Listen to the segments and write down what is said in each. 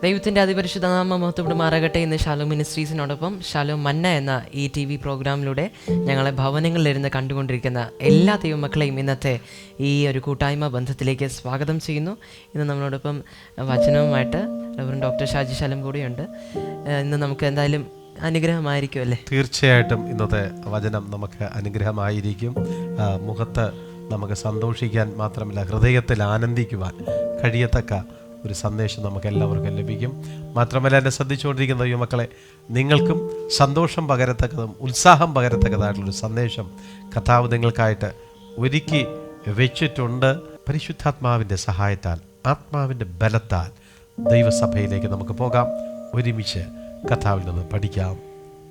ദൈവത്തിൻ്റെ അതിപരിശുദ്ധ നാമം മഹത്വപ്പെടുമാറാകട്ടെ. ഇന്ന് ഷാലോം മിനിസ്ട്രീസിനോടൊപ്പം ഷാലോം മന്ന എന്ന ഈ TV പ്രോഗ്രാമിലൂടെ ഞങ്ങളെ ഭവനങ്ങളിലിരുന്ന് കണ്ടുകൊണ്ടിരിക്കുന്ന എല്ലാ ദൈവമക്കളെയും ഇന്നത്തെ ഈ ഒരു കൂട്ടായ്മ ബന്ധത്തിലേക്ക് സ്വാഗതം ചെയ്യുന്നു. ഇന്ന് നമ്മളോടൊപ്പം വചനവുമായിട്ട് റവറൻഡ് ഡോക്ടർ ഷാജി ശലം കൂടിയുണ്ട്. ഇന്ന് നമുക്ക് എന്തായാലും അനുഗ്രഹമായിരിക്കും അല്ലേ? തീർച്ചയായിട്ടും ഇന്നത്തെ വചനം നമുക്ക് അനുഗ്രഹമായിരിക്കും. മുഖത്ത് നമുക്ക് സന്തോഷിക്കാൻ മാത്രമല്ല ഹൃദയത്തിൽ ആനന്ദിക്കുവാൻ കഴിയത്തക്ക ഒരു സന്ദേശം നമുക്ക് എല്ലാവർക്കും ലഭിക്കും. മാത്രമല്ല എന്നെ ശ്രദ്ധിച്ചുകൊണ്ടിരിക്കുന്ന യുവമക്കളെ, നിങ്ങൾക്കും സന്തോഷം പകരത്തക്കതും ഉത്സാഹം പകരത്തക്കതായിട്ടുള്ളൊരു സന്ദേശം കർത്താവ് നിങ്ങൾക്കായിട്ട് ഒരുക്കി വെച്ചിട്ടുണ്ട്. പരിശുദ്ധാത്മാവിൻ്റെ സഹായത്താൽ, ആത്മാവിൻ്റെ ബലത്താൽ ദൈവസഭയിലേക്ക് നമുക്ക് പോകാം. ഒരുമിച്ച് കർത്താവിൽ നിന്ന് പഠിക്കാം.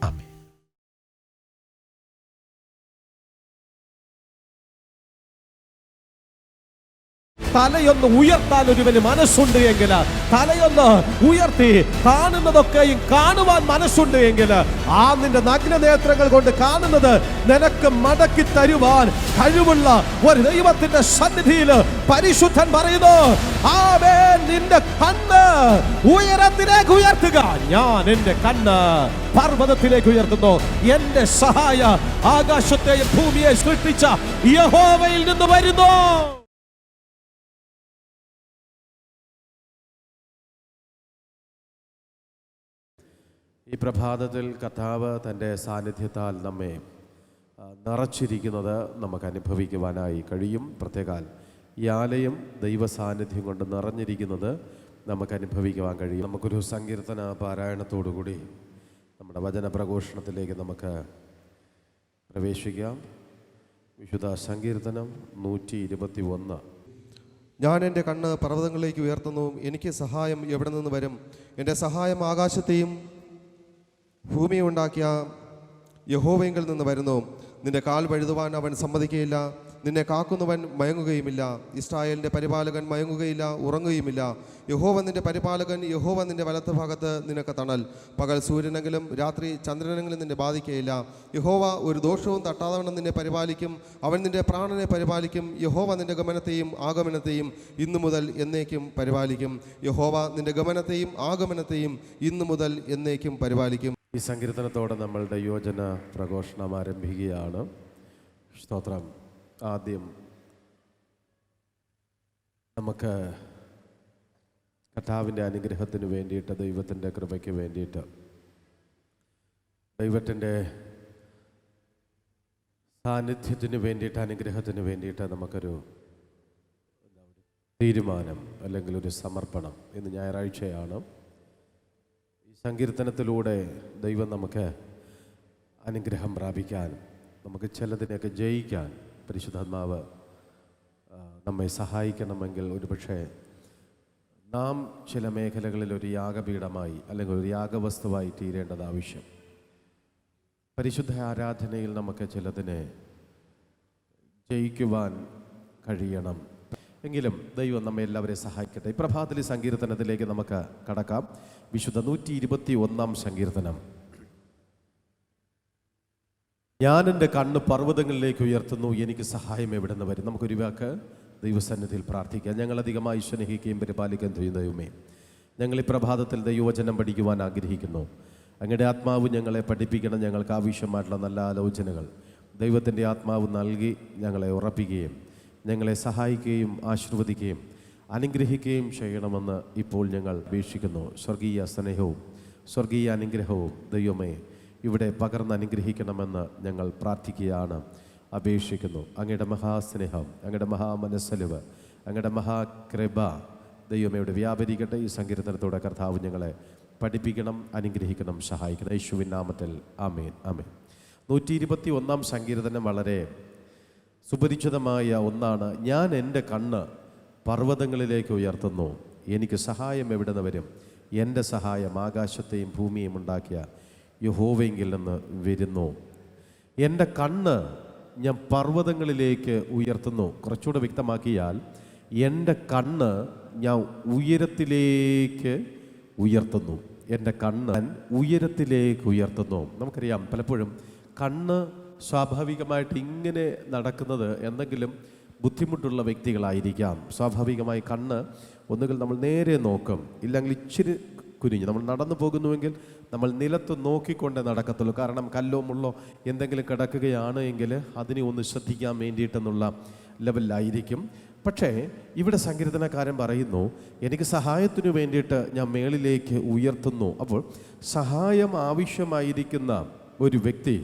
ആമേൻ. തലയൊന്ന് ഉയർത്താൻ ഒരുവന് മനസ്സുണ്ട് എങ്കിൽ, തലയൊന്ന് ഉയർത്തി കാണുന്നതൊക്കെയും കാണുവാൻ മനസ്സുണ്ട് എങ്കിൽ, ആ നിന്റെ നഗ്നനേത്രങ്ങൾ കൊണ്ട് കാണുന്നത് നിനക്ക് മടക്കി തരുവാൻ കഴിവുള്ള ഒരു ദൈവത്തിന്റെ സന്നിധിയിൽ പരിശുദ്ധൻ പറയുന്നു, ആമേൻ. നിന്റെ കണ്ണ് ഉയരത്തിലേക്ക് ഉയർത്തുക. ഞാൻ എന്റെ കണ്ണ് പർവ്വതത്തിലേക്ക് ഉയർത്തുന്നു. എന്റെ സഹായ ആകാശത്തെയും ഭൂമിയെ സൃഷ്ടിച്ച യഹോവയിൽ നിന്ന് വരുന്നു. ഈ പ്രഭാതത്തിൽ കർത്താവ് തൻ്റെ സാന്നിധ്യത്താൽ നമ്മെ നിറച്ചിരിക്കുന്നത് നമുക്ക് അനുഭവിക്കുവാനായി കഴിയും. പ്രത്യേകാൽ ഈ ആലയം ദൈവ സാന്നിധ്യം കൊണ്ട് നിറഞ്ഞിരിക്കുന്നത് നമുക്ക് അനുഭവിക്കുവാൻ കഴിയും. നമുക്കൊരു സങ്കീർത്തന പാരായണത്തോടുകൂടി നമ്മുടെ വചന പ്രഘോഷണത്തിലേക്ക് നമുക്ക് പ്രവേശിക്കാം. വിശുദ്ധ സങ്കീർത്തനം 121. ഞാൻ എൻ്റെ കണ്ണ് പർവ്വതങ്ങളിലേക്ക് ഉയർത്തുന്നു. എനിക്ക് സഹായം എവിടെ നിന്ന് വരും? എൻ്റെ സഹായം ആകാശത്തെയും ഭൂമിയെ ഉണ്ടാക്കിയ യഹോവയിൽ നിന്ന് വരുന്നു. നിന്റെ കാൽ വഴുതുവാൻ അവൻ സമ്മതിക്കുകയില്ല. നിന്നെ കാക്കുന്നവൻ മയങ്ങുകയുമില്ല. ഇസ്രായേലിൻ്റെ പരിപാലകൻ മയങ്ങുകയില്ല, ഉറങ്ങുകയുമില്ല. യഹോവ നിന്റെ പരിപാലകൻ, യഹോവ നിന്റെ വലത്ത് ഭാഗത്ത് നിനക്ക് തണൽ. പകൽ സൂര്യനെങ്കിലും രാത്രി ചന്ദ്രനെങ്കിലും നിന്നെ ബാധിക്കുകയില്ല. യഹോവ ഒരു ദോഷവും തട്ടാതവണ്ണം നിന്നെ പരിപാലിക്കും. അവൻ നിന്റെ പ്രാണനെ പരിപാലിക്കും. യഹോവ നിന്റെ ഗമനത്തെയും ആഗമനത്തെയും ഇന്നു മുതൽ എന്നേക്കും പരിപാലിക്കും. യഹോവ നിന്റെ ഗമനത്തെയും ആഗമനത്തെയും ഇന്നു മുതൽ എന്നേക്കും പരിപാലിക്കും. ഈ സങ്കീർത്തനത്തോടെ നമ്മളുടെ യോജന പ്രഘോഷണം ആരംഭിക്കുകയാണ്. സ്തോത്രം. ആദ്യം നമുക്ക് കർത്താവിൻ്റെ അനുഗ്രഹത്തിന് വേണ്ടിയിട്ട്, ദൈവത്തിൻ്റെ കൃപയ്ക്ക് വേണ്ടിയിട്ട്, ദൈവത്തിൻ്റെ സാന്നിധ്യത്തിന് വേണ്ടിയിട്ട്, അനുഗ്രഹത്തിന് വേണ്ടിയിട്ട് നമുക്കൊരു തീരുമാനം അല്ലെങ്കിൽ ഒരു സമർപ്പണം. ഇന്ന് ഞായറാഴ്ചയാണ്. ഈ സങ്കീർത്തനത്തിലൂടെ ദൈവം നമുക്ക് അനുഗ്രഹം പ്രാപിക്കാൻ, നമുക്ക് ചിലതിനെയൊക്കെ ജയിക്കാൻ പരിശുദ്ധാത്മാവ് നമ്മെ സഹായിക്കണമെങ്കിൽ ഒരുപക്ഷെ നാം ചില മേഖലകളിൽ ഒരു യാഗപീഠമായി അല്ലെങ്കിൽ ഒരു യാഗവസ്തുവായി തീരേണ്ടത് ആവശ്യം. പരിശുദ്ധ ആരാധനയിൽ നമുക്ക് ചിലതിനെ ജയിക്കുവാൻ കഴിയണം. എങ്കിലും ദൈവം നമ്മെ എല്ലാവരെയും സഹായിക്കട്ടെ. ഈ പ്രഭാതത്തിൽ ഈ സങ്കീർത്തനത്തിലേക്ക് നമുക്ക് കടക്കാം. വിശുദ്ധ 121 സങ്കീർത്തനം. ഞാൻ എൻ്റെ കണ്ണ് പർവ്വതങ്ങളിലേക്ക് ഉയർത്തുന്നു, എനിക്ക് സഹായം എവിടെ നിന്ന് വരും? നമുക്കൊരു വാക്ക് ദൈവസന്നിധിയിൽ പ്രാർത്ഥിക്കാം. ഞങ്ങളധികമായി സ്നേഹിക്കുകയും പരിപാലിക്കുകയും ചെയ്യുന്ന ദൈവമേ, ഞങ്ങൾ ഈ പ്രഭാതത്തിൽ ദൈവവചനം പഠിക്കുവാൻ ആഗ്രഹിക്കുന്നു. അങ്ങയുടെ ആത്മാവ് ഞങ്ങളെ പഠിപ്പിക്കണം. ഞങ്ങൾക്ക് ആവശ്യമായിട്ടുള്ള നല്ല ആലോചനകൾ ദൈവത്തിൻ്റെ ആത്മാവ് നൽകി ഞങ്ങളെ ഉറപ്പിക്കുകയും ഞങ്ങളെ സഹായിക്കുകയും ആശീർവദിക്കുകയും അനുഗ്രഹിക്കുകയും ചെയ്യണമെന്ന് ഇപ്പോൾ ഞങ്ങൾ അപേക്ഷിക്കുന്നു. സ്വർഗീയ സ്നേഹവും സ്വർഗീയ അനുഗ്രഹവും ദൈവമേ ഇവിടെ പകർന്ന് അനുഗ്രഹിക്കണമെന്ന് ഞങ്ങൾ പ്രാർത്ഥിക്കുകയാണ്, അപേക്ഷിക്കുന്നു. അങ്ങയുടെ മഹാസ്നേഹം, അങ്ങയുടെ മഹാമനസ്സലിവ്, അങ്ങയുടെ മഹാകൃപ ദൈവമേ ഇവിടെ വ്യാപരിക്കട്ടെ. ഈ സങ്കീർത്തനത്തോടെ കർത്താവ് ഞങ്ങളെ പഠിപ്പിക്കണം, അനുഗ്രഹിക്കണം, സഹായിക്കണം. യേശുവിൻ നാമത്തിൽ ആമേൻ, ആമേൻ. 121 സങ്കീർത്തനം വളരെ സുപരിചിതമായ ഒന്നാണ്. ഞാൻ എൻ്റെ കണ്ണ് പർവ്വതങ്ങളിലേക്ക് ഉയർത്തുന്നു, എനിക്ക് സഹായം എവിടെ നിന്ന് വരും? എൻ്റെ സഹായം ആകാശത്തെയും ഭൂമിയെയും ഉണ്ടാക്കിയ യഹോവയെങ്കിൽ നിന്ന് വരുന്നു. എൻ്റെ കണ്ണ് ഞാൻ പർവ്വതങ്ങളിലേക്ക് ഉയർത്തുന്നു. കുറച്ചുകൂടെ വ്യക്തമാക്കിയാൽ, എൻ്റെ കണ്ണ് ഞാൻ ഉയരത്തിലേക്ക് ഉയർത്തുന്നു. എൻ്റെ കണ്ണ് ഉയരത്തിലേക്ക് ഉയർത്തുന്നു. നമുക്കറിയാം, പലപ്പോഴും കണ്ണ് സ്വാഭാവികമായിട്ട് ഇങ്ങനെ നടക്കുന്നത് എന്തെങ്കിലും ബുദ്ധിമുട്ടുള്ള വ്യക്തികളായിരിക്കാം. സ്വാഭാവികമായി കണ്ണ് ഒന്നുകിൽ നമ്മൾ നേരെ നോക്കും, ഇല്ലെങ്കിൽ ഇച്ചിരി കുനിഞ്ഞ്. നമ്മൾ നടന്നു പോകുന്നുവെങ്കിൽ നമ്മൾ നിലത്ത് നോക്കിക്കൊണ്ടേ നടക്കത്തുള്ളൂ. കാരണം കല്ലോ മുള്ളോ എന്തെങ്കിലും കിടക്കുകയാണ് എങ്കിൽ അതിനെ ഒന്ന് ശ്രദ്ധിക്കാൻ വേണ്ടിയിട്ടെന്നുള്ള ലെവലിലായിരിക്കും. പക്ഷേ ഇവിടെ സങ്കീർത്തനക്കാരൻ പറയുന്നു, എനിക്ക് സഹായത്തിനു വേണ്ടിയിട്ട് ഞാൻ മേളിലേക്ക് ഉയർത്തുന്നു. അപ്പോൾ സഹായം ആവശ്യമായിരിക്കുന്ന ഒരു വ്യക്തി,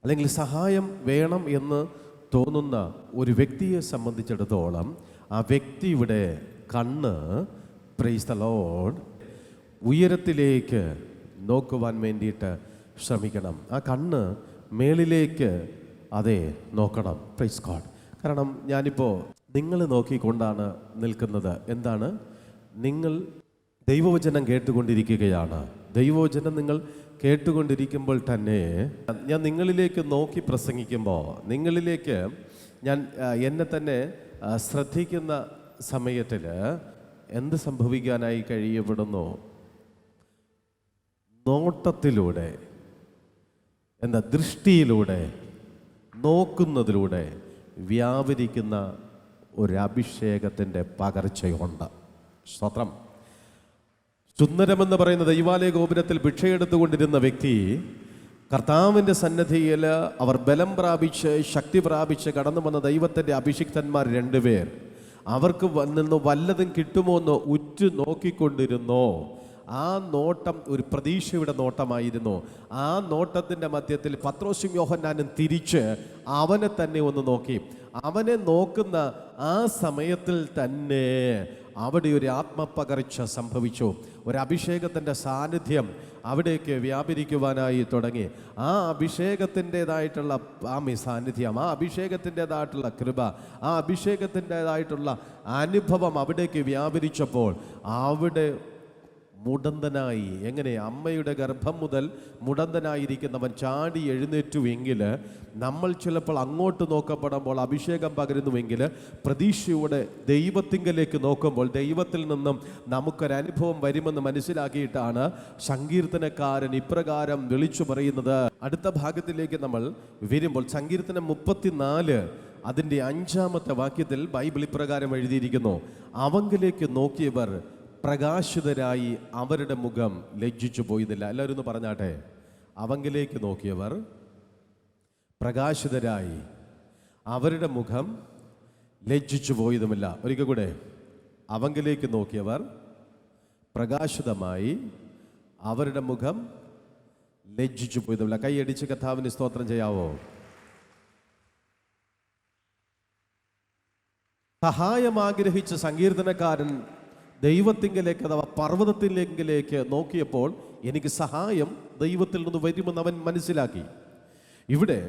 അല്ലെങ്കിൽ സഹായം വേണം എന്ന് തോന്നുന്ന ഒരു വ്യക്തിയെ സംബന്ധിച്ചിടത്തോളം ആ വ്യക്തിയുടെ കണ്ണ്, പ്രൈസ് ദ ലോർഡ്, ഉയരത്തിലേക്ക് നോക്കുവാൻ വേണ്ടിയിട്ട് ശ്രമിക്കണം. ആ കണ്ണ് മേളിലേക്ക് അതെ നോക്കണം. Praise God. കാരണം ഞാനിപ്പോൾ നിങ്ങൾ നോക്കിക്കൊണ്ടാണ് നിൽക്കുന്നത്. എന്താണ്? നിങ്ങൾ ദൈവവചനം കേട്ടുകൊണ്ടിരിക്കുകയാണ്. ദൈവവചനം നിങ്ങൾ കേട്ടുകൊണ്ടിരിക്കുമ്പോൾ തന്നെ ഞാൻ നിങ്ങളിലേക്ക് നോക്കി പ്രസംഗിക്കുമ്പോൾ, നിങ്ങളിലേക്ക് ഞാൻ എന്നെ തന്നെ ശ്രദ്ധിക്കുന്ന സമയത്തിൽ എന്ത് സംഭവിക്കാനായി കഴിയപ്പെടുന്നു? നോട്ടത്തിലൂടെ, ദൃഷ്ടിയിലൂടെ, നോക്കുന്നതിലൂടെ വ്യാപരിക്കുന്ന ഒരു അഭിഷേകത്തിൻ്റെ പകർച്ചയുണ്ട്. സ്തോത്രം. സുന്ദരമെന്ന് പറയുന്ന ദൈവാലയ ഗോപുരത്തിൽ ഭിക്ഷയെടുത്തുകൊണ്ടിരുന്ന വ്യക്തി കർത്താവിൻ്റെ സന്നിധിയിൽ അവർ ബലം പ്രാപിച്ച് ശക്തി പ്രാപിച്ച് കടന്നു വന്ന ദൈവത്തിൻ്റെ അഭിഷിക്തന്മാർ രണ്ടുപേർ, അവർക്ക് നിന്ന് വല്ലതും കിട്ടുമോ എന്ന് ഉറ്റു നോക്കിക്കൊണ്ടിരുന്നു. ആ നോട്ടം ഒരു പ്രതീക്ഷയുടെ നോട്ടമായിരുന്നു. ആ നോട്ടത്തിൻ്റെ മധ്യത്തിൽ പത്രോസും യോഹന്നാനും തിരിച്ച് അവനെ തന്നെ ഒന്ന് നോക്കി. അവനെ നോക്കുന്ന ആ സമയത്തിൽ തന്നെ അവിടെ ഒരു ആത്മപകർച്ച സംഭവിച്ചു. ഒരു അഭിഷേകത്തിൻ്റെ സാന്നിധ്യം അവിടേക്ക് വ്യാപരിക്കുവാനായി തുടങ്ങി. ആ അഭിഷേകത്തിൻ്റെതായിട്ടുള്ള സാന്നിധ്യം, ആ അഭിഷേകത്തിൻ്റെതായിട്ടുള്ള കൃപ, ആ അഭിഷേകത്തിൻ്റെതായിട്ടുള്ള അനുഭവം അവിടേക്ക് വ്യാപരിച്ചപ്പോൾ അവിടെ മുടന്തനായി, എങ്ങനെ അമ്മയുടെ ഗർഭം മുതൽ മുടന്തനായിരിക്കുന്നവൻ ചാടി എഴുന്നേറ്റുവെങ്കിൽ, നമ്മൾ ചിലപ്പോൾ അങ്ങോട്ട് നോക്കപ്പെടുമ്പോൾ അഭിഷേകം പകരുന്നുവെങ്കിൽ, പ്രതീക്ഷയോടെ ദൈവത്തിങ്കലേക്ക് നോക്കുമ്പോൾ ദൈവത്തിൽ നിന്നും നമുക്കൊരനുഭവം വരുമെന്ന് മനസ്സിലാക്കിയിട്ടാണ് സങ്കീർത്തനക്കാരൻ ഇപ്രകാരം വിളിച്ചു പറയുന്നത്. അടുത്ത ഭാഗത്തിലേക്ക് നമ്മൾ വരുമ്പോൾ സങ്കീർത്തനം 34 അതിൻ്റെ 5-ാമത്തെ വാക്യത്തിൽ ബൈബിൾ ഇപ്രകാരം എഴുതിയിരിക്കുന്നു, അവങ്കിലേക്ക് നോക്കിയവർ പ്രകാശിതരായി അവരുടെ മുഖം ലജ്ജിച്ചു പോയതില്ല. എല്ലാവരും ഒന്ന് പറഞ്ഞാട്ടെ. അവങ്കിലേക്ക് നോക്കിയവർ പ്രകാശിതരായി അവരുടെ മുഖം ലജ്ജിച്ചു പോയതുമില്ല. ഒരിക്കൽ കൂടെ, അവങ്കിലേക്ക് നോക്കിയവർ പ്രകാശിതമായി അവരുടെ മുഖം ലജ്ജിച്ചു പോയതുമില്ല. കൈയടിച്ച് കർത്താവിന് സ്തോത്രം ചെയ്യാവോ? സഹായം ആഗ്രഹിച്ച സങ്കീർത്തനക്കാരൻ ദൈവത്തിങ്കിലേക്ക്, അഥവാ പർവ്വതത്തിലെങ്കിലേക്ക് നോക്കിയപ്പോൾ എനിക്ക് സഹായം ദൈവത്തിൽ നിന്ന് വരുമെന്ന് അവൻ മനസ്സിലാക്കി. ഇവിടെ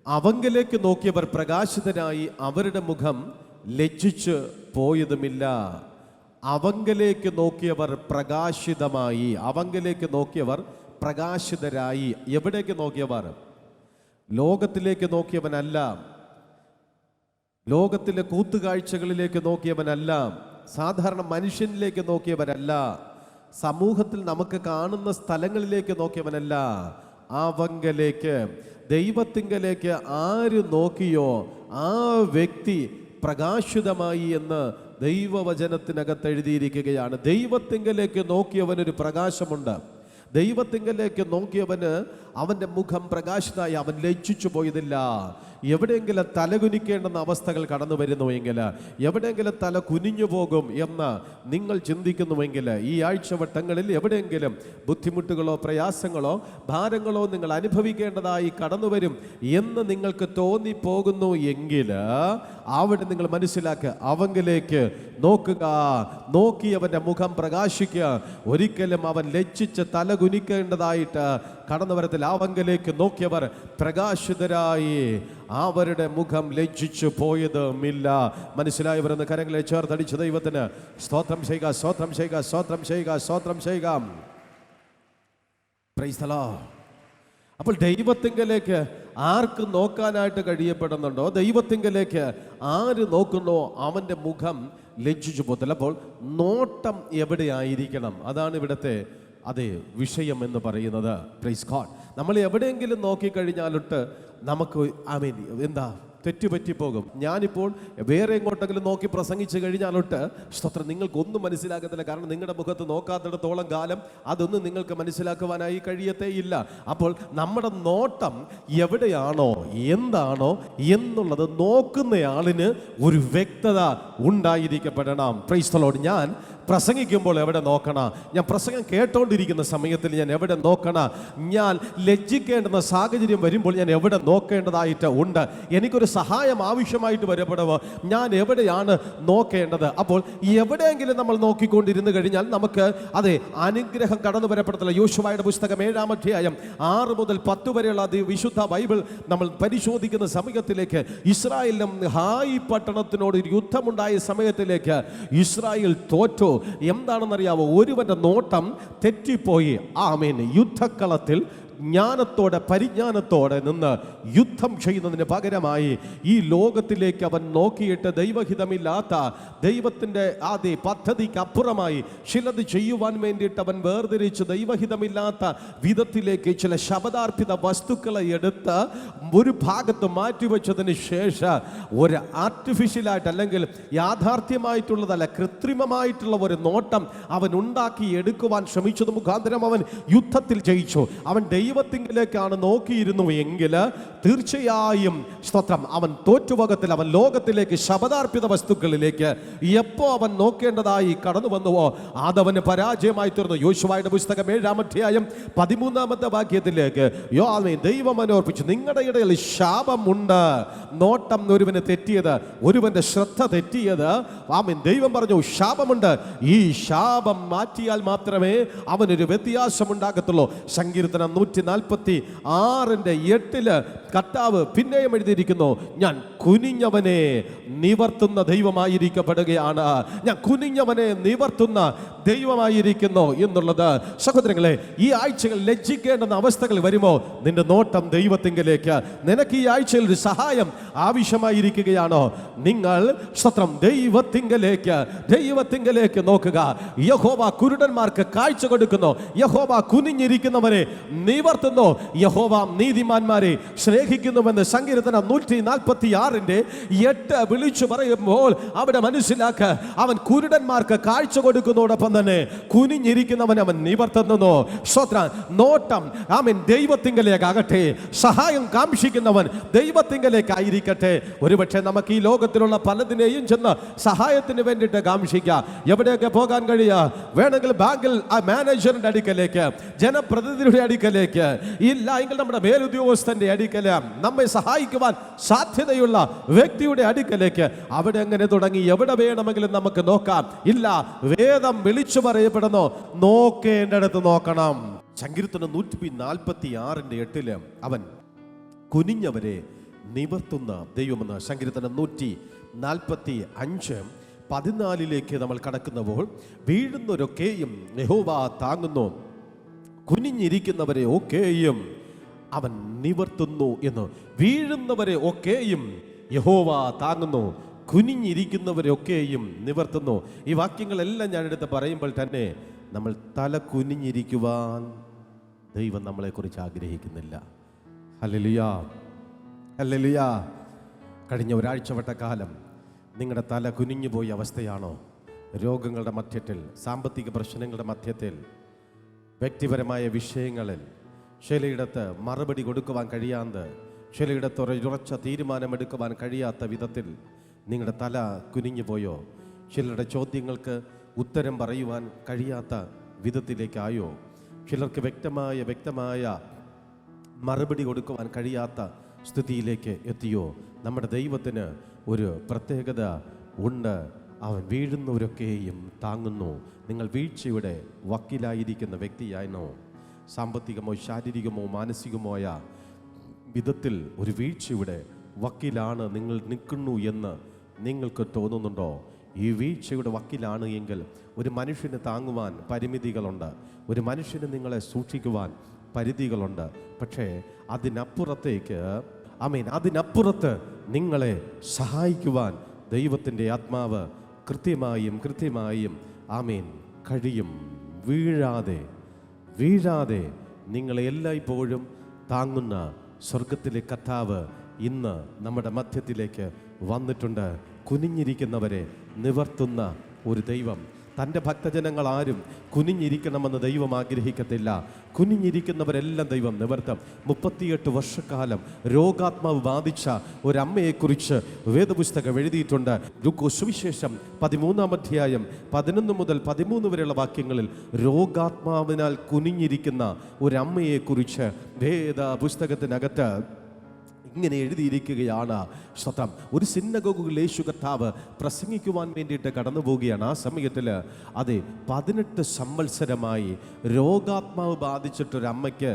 അവങ്കിലേക്ക് നോക്കിയവർ പ്രകാശിതരായി അവരുടെ മുഖം ലജ്ജിച്ച് പോയതുമില്ല. അവങ്കിലേക്ക് നോക്കിയവർ പ്രകാശിതമായി, അവങ്കിലേക്ക് നോക്കിയവർ പ്രകാശിതരായി. എവിടേക്ക് നോക്കിയവർ? ലോകത്തിലേക്ക് നോക്കിയവനല്ല, ലോകത്തിലെ കൂത്തുകാഴ്ചകളിലേക്ക് നോക്കിയവനല്ല, സാധാരണ മനുഷ്യനിലേക്ക് നോക്കിയവരല്ല, സമൂഹത്തിൽ നമുക്ക് കാണുന്ന സ്ഥലങ്ങളിലേക്ക് നോക്കിയവനല്ല. അവങ്കലേക്ക്, ദൈവത്തിങ്കലേക്ക് ആര് നോക്കിയോ ആ വ്യക്തി പ്രകാശിതമായി എന്ന് ദൈവവചനത്തിനകത്ത് എഴുതിയിരിക്കുകയാണ്. ദൈവത്തിങ്കലേക്ക് നോക്കിയവനൊരു പ്രകാശമുണ്ട്. ദൈവത്തിങ്കലേക്ക് നോക്കിയവന് അവൻ്റെ മുഖം പ്രകാശിതമായി, അവൻ ലജ്ജിച്ചു പോയതില്ല. എവിടെയെങ്കിലും തലകുനിക്കേണ്ടുന്ന അവസ്ഥകൾ കടന്നു വരുന്നുവെങ്കിൽ, എവിടെയെങ്കിലും തല കുനിഞ്ഞു പോകും എന്ന് നിങ്ങൾ ചിന്തിക്കുന്നുവെങ്കിൽ, ഈ ആഴ്ചവട്ടങ്ങളിൽ എവിടെയെങ്കിലും ബുദ്ധിമുട്ടുകളോ പ്രയാസങ്ങളോ ഭാരങ്ങളോ നിങ്ങൾ അനുഭവിക്കേണ്ടതായി കടന്നു വരും എന്ന് നിങ്ങൾക്ക് തോന്നിപ്പോകുന്നു എങ്കിൽ, അവിടെ നിങ്ങൾ മനസ്സിലാക്കുക, അവങ്കിലേക്ക് നോക്കുക, നോക്കി അവൻ്റെ മുഖം പ്രകാശിക്കുക. ഒരിക്കലും അവൻ ലജ്ജിച്ച് തല കുനിക്കേണ്ടതായിട്ട് കടന്നു വരത്തില്ല. അവങ്കിലേക്ക് നോക്കിയവർ പ്രകാശിതരായി അവരുടെ മുഖം ലജ്ജിച്ചു പോയതുമില്ല. മനസ്സിലായവരെന്ന് കരങ്ങളെ ചേർത്തടിച്ച് ദൈവത്തിന് സ്തോത്രം ചെയ്യുക, സ്തോത്രം ചെയ്യുക, സ്തോത്രം ചെയ്യുക, സ്തോത്രം ചെയ്യുക. Praise the Lord. അപ്പോൾ ദൈവത്തിങ്കലേക്ക് ആർക്ക് നോക്കാനായിട്ട് കഴിയപ്പെടുന്നുണ്ടോ, ദൈവത്തിങ്കലേക്ക് ആര് നോക്കുന്നോ അവൻ്റെ മുഖം ലജ്ജിച്ചു പോകത്തില്ല. അപ്പോൾ നോട്ടം എവിടെയായിരിക്കണം? അതാണ് ഇവിടുത്തെ അതേ വിഷയം എന്ന് പറയുന്നത്. Praise God. നമ്മൾ എവിടെയെങ്കിലും നോക്കിക്കഴിഞ്ഞാലിട്ട് നമുക്ക് എന്താ തെറ്റുപറ്റിപ്പോകും. ഞാനിപ്പോൾ വേറെ എങ്ങോട്ടെങ്കിലും നോക്കി പ്രസംഗിച്ചു കഴിഞ്ഞാലോട്ട് സ്തോത്രം നിങ്ങൾക്കൊന്നും മനസ്സിലാക്കത്തില്ല. കാരണം നിങ്ങളുടെ മുഖത്ത് നോക്കാത്തിടത്തോളം കാലം അതൊന്നും നിങ്ങൾക്ക് മനസ്സിലാക്കുവാനായി കഴിയത്തേയില്ല. അപ്പോൾ നമ്മുടെ നോട്ടം എവിടെയാണോ എന്താണോ എന്നുള്ളത് നോക്കുന്നയാളിന് ഒരു വ്യക്തത ഉണ്ടായിരിക്കപ്പെടണം. Praise the Lord. ഞാൻ പ്രസംഗിക്കുമ്പോൾ എവിടെ നോക്കണം? ഞാൻ പ്രസംഗം കേട്ടോണ്ടിരിക്കുന്ന സമയത്തിൽ ഞാൻ എവിടെ നോക്കണം? ഞാൻ ലജ്ജിക്കേണ്ടുന്ന സാഹചര്യം വരുമ്പോൾ ഞാൻ എവിടെ നോക്കേണ്ടതായിട്ട് ഉണ്ട്? എനിക്കൊരു സഹായം ആവശ്യമായിട്ട് വരുമ്പോഴോ ഞാൻ എവിടെയാണ് നോക്കേണ്ടത്? അപ്പോൾ എവിടെയെങ്കിലും നമ്മൾ നോക്കിക്കൊണ്ടിരുന്നു കഴിഞ്ഞാൽ നമുക്ക് അതെ അനുഗ്രഹം കടന്നു വരപ്പെടത്തില്ല. യോശുവയുടെ പുസ്തകം 7-ാം അധ്യായം 6 മുതൽ 10 വരെയുള്ള വിശുദ്ധ ബൈബിൾ നമ്മൾ പരിശോധിക്കുന്ന സമയത്തിലേക്ക് ഇസ്രായേലിനും ഹായി പട്ടണത്തിനോട് യുദ്ധമുണ്ടായ സമയത്തിലേക്ക് ഇസ്രായേൽ തോറ്റു. എന്താണെന്നറിയാവോ? ഒരുവന്റെ നോട്ടം തെറ്റിപ്പോയി. ആമേൻ. യുദ്ധക്കളത്തിൽ ജ്ഞാനത്തോടെ പരിജ്ഞാനത്തോടെ നിന്ന് യുദ്ധം ചെയ്യുന്നതിന് പകരമായി ഈ ലോകത്തിലേക്ക് അവൻ നോക്കിയിട്ട് ദൈവഹിതമില്ലാത്ത ദൈവത്തിൻ്റെ ആദ്യ പദ്ധതിക്ക് അപ്പുറമായി ചിലത് ചെയ്യുവാൻ വേണ്ടിയിട്ട് അവൻ വേർതിരിച്ച് ദൈവഹിതമില്ലാത്ത വിധത്തിലേക്ക് ചില ശബദാർപ്പിത വസ്തുക്കളെ എടുത്ത് ഒരു ഭാഗത്ത് മാറ്റിവെച്ചതിന് ശേഷം ഒരു ആർട്ടിഫിഷ്യലായിട്ട് അല്ലെങ്കിൽ യാഥാർത്ഥ്യമായിട്ടുള്ളതല്ല കൃത്രിമമായിട്ടുള്ള ഒരു നോട്ടം അവൻ ഉണ്ടാക്കി എടുക്കുവാൻ ശ്രമിച്ചത് മുഖാന്തരം അവൻ യുദ്ധത്തിൽ ജയിച്ചു. അവൻ ദൈവത്തിങ്കിലേക്കാണ് നോക്കിയിരുന്നു എങ്കിൽ തീർച്ചയായും സ്തോത്രം അവൻ തോറ്റുപോകത്തിൽ. അവൻ ലോകത്തിലേക്ക് ശബദാർപ്പിത വസ്തുക്കളിലേക്ക് എപ്പോ അവൻ നോക്കേണ്ടതായി കടന്നു വന്നുവോ അതവന് പരാജയമായി തീർന്നു. യോശുവയുടെ പുസ്തകം 7-ാം അധ്യായം 13-ാമത്തെ വാക്യത്തിലേക്ക് ദൈവം അനോർപ്പിച്ചു, നിങ്ങളുടെ ഇടയിൽ ശാപമുണ്ട്. നോട്ടം ഒരുവന് തെറ്റിയത്, ഒരുവന്റെ ശ്രദ്ധ തെറ്റിയത്. ആമേൻ. ദൈവം പറഞ്ഞു ശാപമുണ്ട്. ഈ ശാപം മാറ്റിയാൽ മാത്രമേ അവനൊരു വ്യത്യാസം ഉണ്ടാകത്തുള്ളൂ. സങ്കീർത്തനം 146:8 കർത്താവ് പിന്നെയും എഴുതിയിരിക്കുന്നു, ഞാൻ കുനിഞ്ഞവനെ നിവർത്തുന്ന ദൈവമായിരിക്കപ്പെടുകയാണ്. ഞാൻ കുനിഞ്ഞവനെ നിവർത്തുന്ന ദൈവമായിരിക്കുന്നു എന്നുള്ളത്. സഹോദരങ്ങളെ, ഈ ആഴ്ചകൾ ലജ്ജിക്കേണ്ടുന്ന അവസ്ഥകൾ വരുമോ നിന്റെ നോട്ടം ദൈവത്തിങ്കിലേക്ക്. നിനക്ക് ഈ ആഴ്ചയിൽ ഒരു സഹായം ആവശ്യമായിരിക്കുകയാണോ? നിങ്ങൾ സ്തോത്രം ദൈവത്തിങ്കിലേക്ക് നോക്കുക. യഹോവ കുരുടന്മാർക്ക് കാഴ്ച കൊടുക്കുന്നു. യഹോവ കുനിഞ്ഞിരിക്കുന്നവരെ നിവർത്തുന്നു. യഹോവ നീതിമാന്മാരെ സ്നേഹിക്കുന്നുവെന്ന് സങ്കീർത്തനം 146:8 വിളിച്ചു പറയുമ്പോൾ അവിടെ മനസ്സിലാക്ക, അവൻ കുരുടന്മാർക്ക് കാഴ്ച കൊടുക്കുന്നതോടൊപ്പം തന്നെ കുനിഞ്ഞിരിക്കുന്നവൻ അവൻ നിവർത്തുന്നു. സ്തോത്രം. നോട്ടം ആമേൻ ദൈവത്തിങ്കലേക്കാകട്ടെ. സഹായം കാംക്ഷിക്കുന്നവൻ ദൈവത്തിങ്കലേക്കായിരിക്കട്ടെ. ഒരുപക്ഷെ നമുക്ക് ഈ ലോകത്തിലുള്ള പലതിനെയും ചെന്ന് സഹായത്തിന് വേണ്ടിയിട്ട് കാംക്ഷിക്കാം. എവിടെയൊക്കെ പോകാൻ കഴിയുക? വേണമെങ്കിൽ ബാങ്കിൽ ആ മാനേജറിന്റെ അടുക്കലേക്ക്, ജനപ്രതിനിധിയുടെ അടുക്കലേക്ക്, ഇല്ല എങ്കിൽ നമ്മുടെ മേലുദ്യോഗസ്ഥന്റെ അടുക്കല്, നമ്മെ സഹായിക്കുവാൻ സാധ്യതയുള്ള വ്യക്തിയുടെ അടുക്കലേക്ക്. അവിടെ എങ്ങനെ തുടങ്ങി എവിടെ വേണമെങ്കിലും നമുക്ക് നോക്കാം. ഇല്ല, വേദം വിളിച്ചു പറയപ്പെടുന്നു, നോക്കേണ്ടടുത്ത് നോക്കണം. സങ്കീർത്തനം 146:8 അവൻ കുനിഞ്ഞവരെ നിവർത്തുന്ന ദൈവമെന്ന്. സങ്കീർത്തനം 145:14 നമ്മൾ കടക്കുന്നപ്പോൾ വീഴുന്നവരൊക്കെയും യഹോവ താങ്ങുന്നു, കുനിഞ്ഞിരിക്കുന്നവരെ ഒക്കെയും അവൻ നിവർത്തുന്നു എന്ന്. വീഴുന്നവരെ ഒക്കെയും യഹോവ താങ്ങുന്നു, കുനിഞ്ഞിരിക്കുന്നവരെ ഒക്കെയും നിവർത്തുന്നു. ഈ വാക്യങ്ങളെല്ലാം ഞാനെടുത്ത് പറയുമ്പോൾ തന്നെ നമ്മൾ തല കുനിഞ്ഞിരിക്കുവാൻ ദൈവം നമ്മളെക്കുറിച്ച് ആഗ്രഹിക്കുന്നില്ല. ഹല്ലേലൂയാ, ഹല്ലേലൂയാ. കഴിഞ്ഞ ഒരാഴ്ചവട്ട കാലം നിങ്ങളുടെ തല കുനിഞ്ഞു പോയ അവസ്ഥയാണോ? രോഗങ്ങളുടെ മധ്യത്തിൽ, സാമ്പത്തിക പ്രശ്നങ്ങളുടെ മധ്യത്തിൽ, വ്യക്തിപരമായ വിഷയങ്ങളിൽ ചിലയിടത്ത് മറുപടി കൊടുക്കുവാൻ കഴിയാതെ, ചിലയിടത്ത് ഉറച്ച തീരുമാനമെടുക്കുവാൻ കഴിയാത്ത വിധത്തിൽ നിങ്ങളുടെ തല കുനിഞ്ഞു പോയോ? ചിലരുടെ ചോദ്യങ്ങൾക്ക് ഉത്തരം പറയുവാൻ കഴിയാത്ത വിധത്തിലേക്കായോ? ചിലർക്ക് വ്യക്തമായ മറുപടി കൊടുക്കുവാൻ കഴിയാത്ത സ്ഥിതിയിലേക്ക് എത്തിയോ? നമ്മുടെ ദൈവത്തിന് ഒരു പ്രത്യേകത ഉണ്ട്. അവൻ വീഴുന്നവരൊക്കെയും താങ്ങുന്നു. നിങ്ങൾ വീഴ്ചയുടെ വക്കിലായിരിക്കുന്ന വ്യക്തിയായിരുന്നോ? സാമ്പത്തികമോ ശാരീരികമോ മാനസികമോയ വിധത്തിൽ ഒരു വീഴ്ചയുടെ വക്കിലാണ് നിങ്ങൾ നിൽക്കുന്നു എന്ന് നിങ്ങൾക്ക് തോന്നുന്നുണ്ടോ? ഈ വീഴ്ചയുടെ വക്കിലാണ് എങ്കിൽ ഒരു മനുഷ്യന് താങ്ങുവാൻ പരിമിതികളുണ്ട്, ഒരു മനുഷ്യന് നിങ്ങളെ സൂക്ഷിക്കുവാൻ പരിധികളുണ്ട്. പക്ഷേ അതിനപ്പുറത്തേക്ക് അതിനപ്പുറത്ത് നിങ്ങളെ സഹായിക്കുവാൻ ദൈവത്തിൻ്റെ ആത്മാവ് കൃത്യമായും കഴിയും. വീഴാതെ നിങ്ങളെ എല്ലായ്പ്പോഴും താങ്ങുന്ന സ്വർഗത്തിലെ കർത്താവ് ഇന്ന് നമ്മുടെ മധ്യത്തിലേക്ക് വന്നിട്ടുണ്ട്. കുനിഞ്ഞിരിക്കുന്നവരെ നിവർത്തുന്ന ഒരു ദൈവം. തൻ്റെ ഭക്തജനങ്ങൾ ആരും കുനിഞ്ഞിരിക്കണമെന്ന് ദൈവം ആഗ്രഹിക്കത്തില്ല. കുനിഞ്ഞിരിക്കുന്നവരെല്ലാം ദൈവം നിവർത്തും. 38 വർഷക്കാലം രോഗാത്മാവ് ബാധിച്ച ഒരമ്മയെക്കുറിച്ച് വേദപുസ്തകം എഴുതിയിട്ടുണ്ട്. ലൂക്കോസ് സുവിശേഷം 13-ാം അധ്യായം 11 മുതൽ 13 വരെയുള്ള വാക്യങ്ങളിൽ രോഗാത്മാവിനാൽ കുനിഞ്ഞിരിക്കുന്ന ഒരമ്മയെക്കുറിച്ച് വേദപുസ്തകത്തിനകത്ത് ഇങ്ങനെ എഴുതിയിരിക്കുകയാണ്. സ്വതം ഒരു സിനഗോഗിൽ യേശു കർത്താവ് പ്രസംഗിക്കുവാൻ വേണ്ടിയിട്ട് കടന്നു പോവുകയാണ്. ആ സമയത്തിൽ 18 സംവത്സരമായി രോഗാത്മാവ് ബാധിച്ചിട്ടൊരമ്മയ്ക്ക്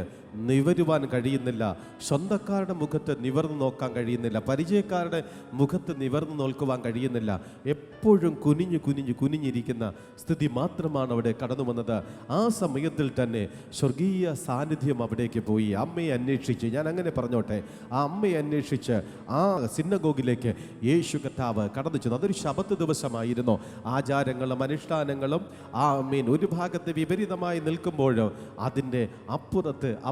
നിവരുവാൻ കഴിയുന്നില്ല. സ്വന്തക്കാരുടെ മുഖത്ത് നിവർന്നു നോക്കാൻ കഴിയുന്നില്ല. പരിചയക്കാരുടെ മുഖത്ത് നിവർന്നു നോക്കുവാൻ കഴിയുന്നില്ല. എപ്പോഴും കുനിഞ്ഞിരിക്കുന്ന സ്ഥിതി മാത്രമാണ് അവിടെ കടന്നു വന്നത്. ആ സമയത്തിൽ തന്നെ സ്വർഗീയ സാന്നിധ്യം അവിടേക്ക് പോയി. അമ്മയെ അന്വേഷിച്ച്, ഞാൻ അങ്ങനെ പറഞ്ഞോട്ടെ, ആ അമ്മയെ അന്വേഷിച്ച് ആ സിനഗോഗിലേക്ക് യേശു കർത്താവ് കടന്നു ചെന്നു. അതൊരു ശബത്ത് ദിവസമായിരുന്നു. ആചാരങ്ങളും അനുഷ്ഠാനങ്ങളും ഒരു ഭാഗത്ത് വിപരീതമായി നിൽക്കുമ്പോൾ അതിൻ്റെ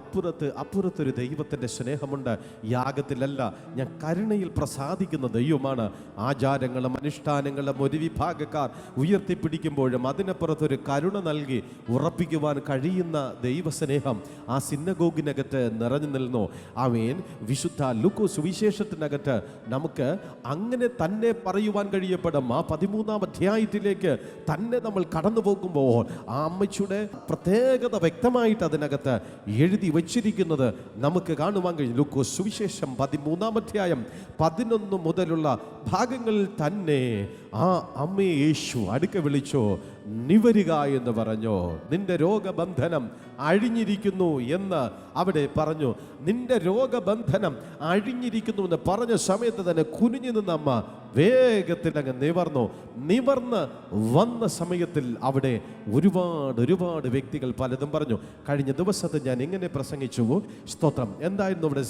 അപ്പുറത്തൊരു ദൈവത്തിൻ്റെ സ്നേഹമുണ്ട്. യാഗത്തിലല്ല, ഞാൻ കരുണയിൽ പ്രസാദിക്കുന്ന ദൈവമാണ്. ആചാരങ്ങളും അനുഷ്ഠാനങ്ങളും ഒരു വിഭാഗക്കാർ ഉയർത്തിപ്പിടിക്കുമ്പോഴും അതിനപ്പുറത്തൊരു കരുണ നൽകി ഉറപ്പിക്കുവാൻ കഴിയുന്ന ദൈവസ്നേഹം ആ സിനഗോഗിനകത്ത് നിറഞ്ഞു നിന്നു. ആമേൻ. വിശുദ്ധ ലൂക്കോസ് സുവിശേഷത്തിനകത്ത് നമുക്ക് അങ്ങനെ തന്നെ പറയുവാൻ കഴിയപ്പെടും. ആ 13-ാം അധ്യായത്തിലേക്ക് തന്നെ നമ്മൾ കടന്നു പോകുമ്പോൾ ആ അമ്മച്ചിയുടെ പ്രത്യേകത വ്യക്തമായിട്ട് അതിനകത്ത് എഴുതി വച്ചിരിക്കുന്നത് നമുക്ക് കാണുവാൻ കഴിയും. ലൂക്കോസ് സുവിശേഷം 13-ാം അധ്യായം 11 മുതലുള്ള ഭാഗങ്ങളിൽ തന്നെ ആ അമ്മയെ യേശു അടുക്ക വിളിച്ചു, നിവരുക എന്ന് പറഞ്ഞു. നിന്റെ രോഗബന്ധനം അഴിഞ്ഞിരിക്കുന്നു എന്ന് അവിടെ പറഞ്ഞു. നിന്റെ രോഗബന്ധനം അഴിഞ്ഞിരിക്കുന്നു എന്ന് പറഞ്ഞ സമയത്ത് തന്നെ കുനിഞ്ഞു നിന്ന അമ്മ വേഗത്തിൽ അങ്ങ് നിവർന്ന് വന്ന സമയത്തിൽ അവിടെ ഒരുപാട് വ്യക്തികൾ പലതും പറഞ്ഞു. കഴിഞ്ഞ ദിവസത്തെ ഞാൻ ഇങ്ങനെ പ്രസംഗിച്ചു. സ്തോത്രം. എന്തായിരുന്നു അവിടെ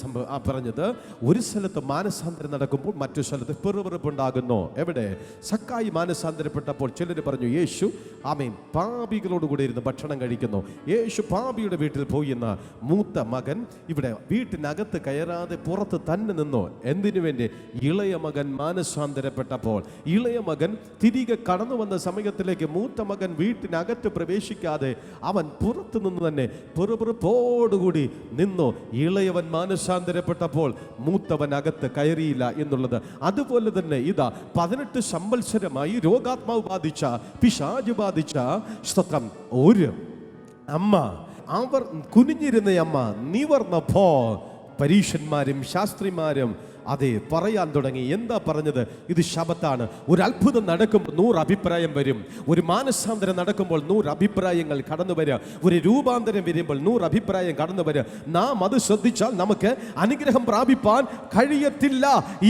പറഞ്ഞത്? ഒരു സ്ഥലത്ത് മാനസാന്തരം നടക്കുമ്പോൾ മറ്റു സ്ഥലത്ത് പിറുപിറുപ്പുണ്ടാകുന്നു. എവിടെ? സക്കായി മാനസാന്തരപ്പെട്ടപ്പോൾ ചിലർ പറഞ്ഞു, യേശു ആമേൻ പാപികളോടുകൂടി ഇരുന്ന് ഭക്ഷണം കഴിക്കുന്നു. യേശു പാപിയുടെ വീട്ടിൽ പോയി എന്ന മൂത്ത മകൻ ഇവിടെ വീട്ടിനകത്ത് കയറാതെ പുറത്ത് തന്നെ നിന്നു. എന്തിനു വേണ്ടി? ഇളയ മകൻ മാനസാന്തരപ്പെട്ടപ്പോൾ ഇളയ മകൻ തിരികെ കടന്നു വന്ന സമയത്തിലേക്ക് മൂത്ത മകൻ വീട്ടിനകത്ത് പ്രവേശിക്കാതെ അവൻ പുറത്തു നിന്ന് തന്നെ പിറുപിറുപ്പോടുകൂടി നിന്നു. ഇളയവൻ മാനസാന്തരപ്പെട്ടപ്പോൾ മൂത്തവൻ അകത്ത് കയറിയില്ല എന്നുള്ളത്. അതുപോലെ തന്നെ ഇതാ 18 സംവത്സരമായി രോഗാത്മാവ് ബാധിച്ച, പിശാച് ബാധിച്ച സ്തോത്രം ഒരു അമ്മ, അവർ കുനിഞ്ഞിരുന്ന അമ്മ നിവർന്നപ്പോ പരീശന്മാരും ശാസ്ത്രിമാരും അതെ പറയാൻ തുടങ്ങി. എന്താ പറഞ്ഞത്? ഇത് ശബത്താണ്. ഒരു അത്ഭുതം നടക്കുമ്പോൾ 100 അഭിപ്രായം വരും. ഒരു മാനസാന്തരം നടക്കുമ്പോൾ 100 അഭിപ്രായങ്ങൾ കടന്നു വരിക. ഒരു രൂപാന്തരം വരുമ്പോൾ 100 അഭിപ്രായം കടന്നു വരിക. നാം അത് ശ്രദ്ധിച്ചാൽ നമുക്ക് അനുഗ്രഹം പ്രാപിപ്പാൻ കഴിയത്തില്ല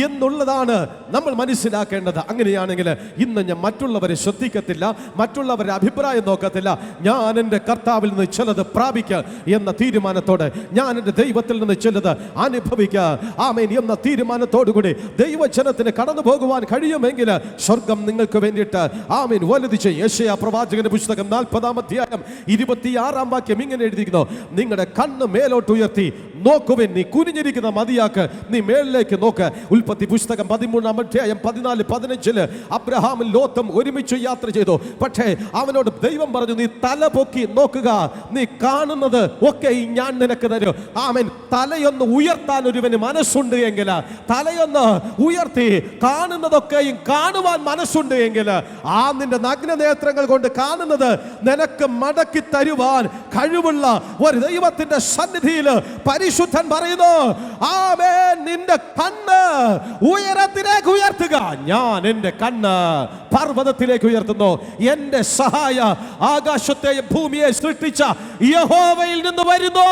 എന്നുള്ളതാണ് നമ്മൾ മനസ്സിലാക്കേണ്ടത്. അങ്ങനെയാണെങ്കിൽ ഇന്ന് ഞാൻ മറ്റുള്ളവരെ ശ്രദ്ധിക്കത്തില്ല, മറ്റുള്ളവരുടെ അഭിപ്രായം നോക്കത്തില്ല. ഞാൻ എൻ്റെ കർത്താവിൽ നിന്ന് ചിലത് പ്രാപിക്കുക എന്ന തീരുമാനത്തോടെ, ഞാൻ എൻ്റെ ദൈവത്തിൽ നിന്ന് ചിലത് അനുഭവിക്കുക ആമേൻ എന്ന തീരുമാനത്തോടുകൂടി ദൈവജനത്തിന് കടന്നു പോകുവാൻ കഴിയുമെങ്കിൽ സ്വർഗം നിങ്ങൾക്ക് വേണ്ടിയിട്ട് ആമേൻ വലുത് ചെയ്യും. യെശയ്യാ പ്രവാചകന്റെ പുസ്തകം 40-ാം അധ്യായം 26-ാം വാക്യം ഇങ്ങനെ എഴുതിയിരിക്കുന്നു, നിങ്ങളുടെ കണ്ണ് മേലോട്ട് ഉയർത്തി നോക്കുവിൻ, നീ കുനിഞ്ഞിരിക്കുന്ന മതിയാക്ക്, നീ മേളിലേക്ക് നോക്ക്. ഉൽപ്പത്തി പുസ്തകം 13-ാം അധ്യായം 14-15 അബ്രഹാമും ലോത്തും ഒരുമിച്ച് യാത്ര ചെയ്തു. പക്ഷേ അവനോട് ദൈവം പറഞ്ഞു, നീ തല പൊക്കി നോക്കുക, നീ കാണുന്നത് ഒക്കെ ഞാൻ നിനക്ക് തരും. ആമേൻ. തലയൊന്ന് ഉയർത്താൻ ഒരുവന് മനസ്സുണ്ട് എങ്കിൽ, തലയൊന്ന് ഉയർത്തി കാണുന്നതൊക്കെയും കാണുവാൻ മനസ്സുണ്ട് എങ്കിൽ, ആ നിന്റെ നഗ്ന നേത്രങ്ങൾ കൊണ്ട് കാണുന്നത് നിനക്ക് മടക്കി തരുവാൻ കഴിവുള്ള ഒരു ദൈവത്തിന്റെ സന്നിധിയിൽ പരിശുദ്ധൻ പറയുന്നു, ആമേൻ, നിന്റെ കണ്ണ് ഉയരത്തിലേക്ക് ഉയർത്തുക. ഞാൻ എന്റെ കണ്ണ് പർവ്വതത്തിലേക്ക് ഉയർത്തുന്നു. എന്റെ സഹായ ആകാശത്തെയും ഭൂമിയെ സൃഷ്ടിച്ച യഹോവയിൽ നിന്ന് വരുന്നു.